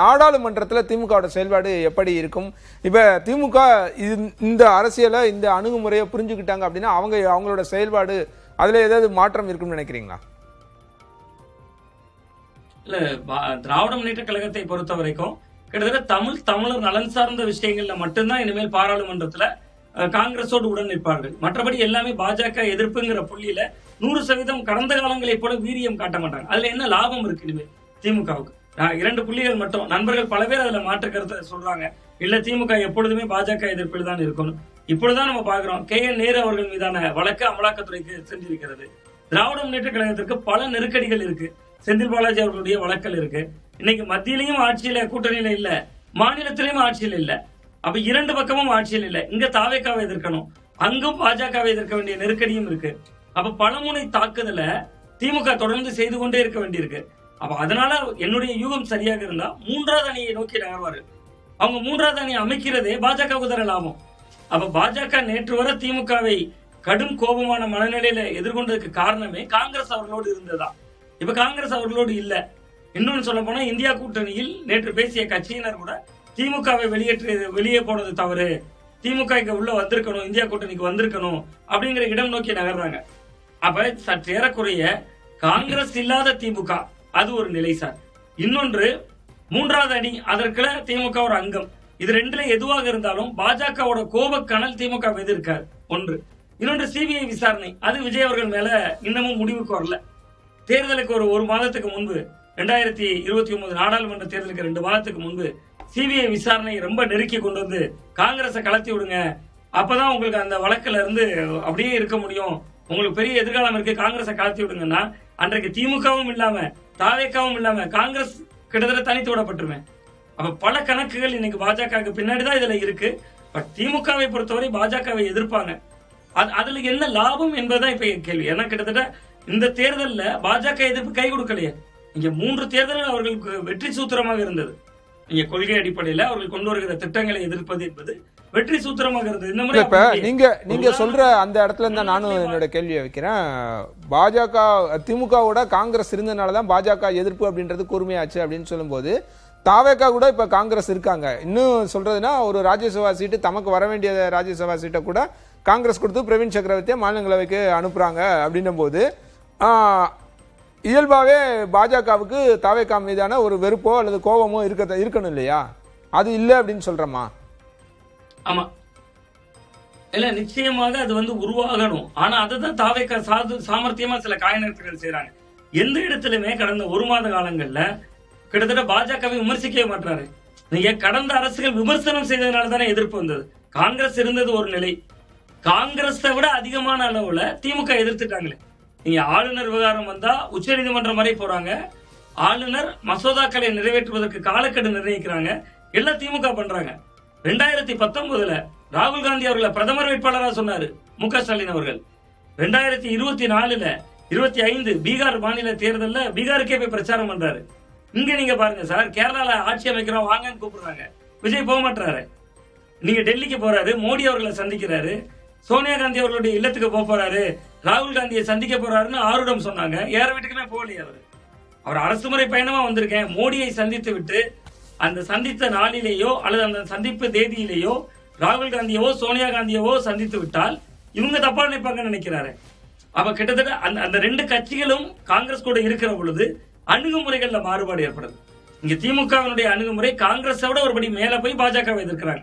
நாடாளுமன்றத்தில் திமுகவோட செயல்பாடு எப்படி இருக்கும்? இப்ப திமுக இந்த அரசியலை இந்த அணுகுமுறையை புரிஞ்சுக்கிட்டாங்க அப்படின்னா அவங்களோட செயல்பாடு அதுல ஏதாவது மாற்றம் இருக்கும்னு நினைக்கிறீங்களா? இல்ல, திராவிட முன்னேற்ற கழகத்தை பொறுத்த வரைக்கும் கிட்டத்தட்ட தமிழர் நலன் சார்ந்த விஷயங்கள்ல மட்டும்தான் இனிமேல் பாராளுமன்றத்துல காங்கிரஸோடு உடன் நிற்பார்கள். மற்றபடி எல்லாமே பாஜக எதிர்ப்புங்கிற புள்ளியில 100% கடந்த காலங்களை போல வீரியம் காட்ட மாட்டாங்க. அதுல என்ன லாபம் இருக்கு இனிமேல் திமுகவுக்கு? 2 புள்ளிகள் மட்டும். நண்பர்கள் பல பேர் அதுல மாற்று கருத்தை சொல்றாங்க. இல்ல, திமுக எப்பொழுதுமே பாஜக எதிர்ப்பில் தான் இருக்கணும். இப்பொழுதுதான் நம்ம பாக்குறோம், KN நேரு அவர்கள் மீதான வழக்கு அமலாக்கத்துறைக்கு சென்றிருக்கிறது. திராவிட முன்னேற்ற கழகத்திற்கு பல நெருக்கடிகள் இருக்கு. செந்தில் பாலாஜி அவர்களுடைய வழக்கல் இருக்கு. இன்னைக்கு மத்தியிலையும் ஆட்சியில கூட்டணியில இல்ல, மாநிலத்திலையும் ஆட்சியில் இல்ல. அப்ப 2 பக்கமும் ஆட்சியில் இல்ல. இங்க தாவேக்காவை எதிர்க்கணும், அங்கும் பாஜகவை எதிர்க்க வேண்டிய நெருக்கடியும் இருக்கு. அப்ப பலமுனை தாக்குதல திமுக தொடர்ந்து செய்து கொண்டே இருக்க வேண்டியிருக்கு. அப்ப அதனால என்னுடைய யூகம் சரியாக இருந்தா 3வது அணியை நோக்கி நகர்வாரு. அவங்க 3வது அணி அமைக்கிறதே பாஜகவுக்கு தர லாபம். அப்ப பாஜக நேற்று வர திமுகவை கடும் கோபமான மனநிலையில எதிர்கொண்டதுக்கு காரணமே காங்கிரஸ் அவர்களோடு இருந்ததா. இப்ப காங்கிரஸ் அவர்களோடு இல்ல. இன்னொன்னு சொல்ல போனா, இந்தியா கூட்டணியில் நேற்று பேசிய கட்சியினர் கூட திமுகவை வெளியே போனது தவறு, திமுக இங்க உள்ள வந்திருக்கணும், இந்தியா கூட்டணிக்கு வந்திருக்கணும் அப்படிங்கிற இடம் நோக்கி நகர்றாங்க. அப்ப சற்று ஏறக்குறைய காங்கிரஸ் இல்லாத திமுக அது ஒரு நிலை சார். இன்னொன்று 3வது அணி, அதற்குள்ள திமுக ஒரு அங்கம். இது 2ல எதுவாக இருந்தாலும் பாஜகவோட கோபக்கனல் திமுக மீது இருக்காரு. ஒன்று. இன்னொன்று CBI விசாரணை. அது விஜய் அவர்கள் மேல இன்னமும் முடிவுக்கு வரல. தேர்தலுக்கு ஒரு மாதத்துக்கு முன்பு, 2029 நாடாளுமன்ற தேர்தலுக்கு 2 மாதத்துக்கு முன்பு CBI விசாரணை ரொம்ப நெருக்கி கொண்டு வந்து காங்கிரஸை கலத்தி விடுங்க, அப்பதான் உங்களுக்கு அந்த வழக்குல இருந்து அப்படியே இருக்க முடியும், உங்களுக்கு பெரிய எதிர்காலம் இருக்கு, காங்கிரஸை கலத்தி விடுங்கன்னா அன்றைக்கு திமுகவும் இல்லாம தாவேக்காவும் இல்லாம காங்கிரஸ் கிட்டத்தட்ட தனித்து விடப்பட்டுருமே. அப்ப பல கணக்குகள் இன்னைக்கு பாஜகவுக்கு பின்னாடிதான் இதுல இருக்கு. பட் திமுகவை பொறுத்தவரை பாஜகவை எதிர்ப்பாங்க. அதுல என்ன லாபம் என்பதுதான் இப்ப கேள்வி. ஏன்னா கிட்டத்தட்ட இந்த தேர்தல்ல பாஜக எதிர்ப்பு கை கொடுக்கலையே. இங்க 3 தேர்தல்கள் அவர்களுக்கு வெற்றி சூத்திரமாக இருந்தது. இங்க கொள்கை அடிப்படையில் அவர்கள் கொண்டு வருகிற திட்டங்களை எதிர்ப்பது என்பது வெற்றி சூத்திரமாக இருந்தது. இந்த முறை இப்ப நீங்க சொல்ற அந்த இடத்துல இருந்தா நானும் என்னோட கேள்வியை வைக்கிறேன். பாஜக திமுகவோட காங்கிரஸ் இருந்ததுனாலதான் பாஜக எதிர்ப்பு அப்படின்றது கூர்மையாச்சு அப்படின்னு சொல்லும் போது, தாவேக்கா கூட இப்ப காங்கிரஸ் இருக்காங்க. இன்னும் சொல்றதுன்னா, ஒரு ராஜ்யசபா சீட்டு தமக்கு வர வேண்டிய ராஜ்யசபா சீட்டை கூட காங்கிரஸ் கொடுத்து பிரவீன் சக்கரவர்த்தியை மாநிலங்களவைக்கு அனுப்புறாங்க. அப்படின்னும் போது இயல்பாவே பாஜகவுக்கு தாவேக்கா மீதான ஒரு வெறுப்போ அல்லது கோபமோ இருக்கணும் இல்லையா? அது இல்லை அப்படின்னு சொல்றமா? ஆமா, இல்ல, நிச்சயமாக அது உருவாகணும். ஆனா அதுதான் தாவேக்கா சாமர்த்தியமா சில காயநகர்த்துகள் செய்யறாங்க. எந்த இடத்துலயுமே கடந்த 1 மாத காலங்கள்ல கிட்டத்தட்ட பாஜகவை விமர்சிக்கவே மாட்டாரு. நீங்க கடந்த அரசுகள் விமர்சனம் செய்ததுனால தானே எதிர்ப்பு வந்தது. காங்கிரஸ் இருந்தது ஒரு நிலை, காங்கிரஸை விட அதிகமான அளவுல திமுக எதிர்த்துட்டாங்களே. நீங்க ஆளுநர் விவகாரம் வந்தா உச்ச நீதிமன்றம் வரை போறாங்க. ஆளுநர் மசோதாக்களை நிறைவேற்றுவதற்கு காலக்கெடு நிர்ணயிக்கிறாங்க. எல்லாம் திமுக பண்றாங்க. 2019 ராகுல் காந்தி அவர்களை பிரதமர் வேட்பாளராக சொன்னாரு MK ஸ்டாலின் அவர்கள். 2024 25 பீகார் மாநில தேர்தலில் பீகாருக்கே போய் பிரச்சாரம் பண்றாரு. இங்க நீங்க பாருங்க சார், கேரளால ஆட்சி அமைக்கிறோம் வாங்கன்னு கூப்பிடுறாங்க, விஜய் போக மாட்டாரு. நீங்க டெல்லிக்கு போறாரு, மோடி அவர்களை சந்திக்கிறாரு, சோனியா காந்தி அவர்களுடைய இல்லத்துக்கு போறாரு, ராகுல் காந்தியை சந்திக்க போறாருன்னு ஆரூடம் சொன்னாங்க. யார வீட்டுக்குமே போகலையே. அவர் அரசுமுறை பயணமா வந்திருக்கேன், மோடியை சந்தித்து விட்டு அந்த சந்தித்த நாளிலேயோ அல்லது அந்த சந்திப்பு தேதியிலேயோ ராகுல் காந்தியவோ சோனியா காந்தியவோ சந்தித்து விட்டால் இவங்க தப்பா நினைப்பாங்கன்னு நினைக்கிறாரு. அப்ப கிட்டத்தட்ட அந்த 2 கட்சிகளும் காங்கிரஸ் கூட இருக்கிற பொழுது அணுகுமுறைகள்ல மாறுபாடு ஏற்படுது. இங்க திமுகவினுடைய அணுகுமுறை காங்கிரஸை விட ஒருபடி மேல போய் பாஜகவை எதிர்க்கிறாங்க.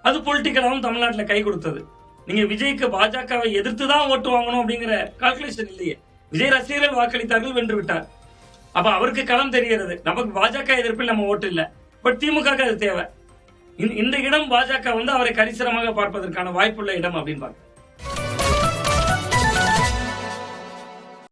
அது பொலிட்டிக்கலாவும் தமிழ்நாட்டில் கை கொடுத்தது. நீங்க விஜய்க்கு பாஜகவை எதிர்த்துதான் ஓட்டு வாங்கணும் அப்படிங்கிற கால்குலேஷன் இல்லையே. விஜய் ரசிகர்கள் வாக்களித்தார்கள், வென்று விட்டார். அப்ப அவருக்கு களம் தெரிகிறது, நமக்கு பாஜக எதிர்ப்பில் நம்ம ஓட்டு இல்ல, பட் திமுக அது தேவை. இந்த இடம் பாஜக அவரை கரிசனமாக பார்ப்பதற்கான வாய்ப்புள்ள இடம் அப்படின்னு பாருங்க.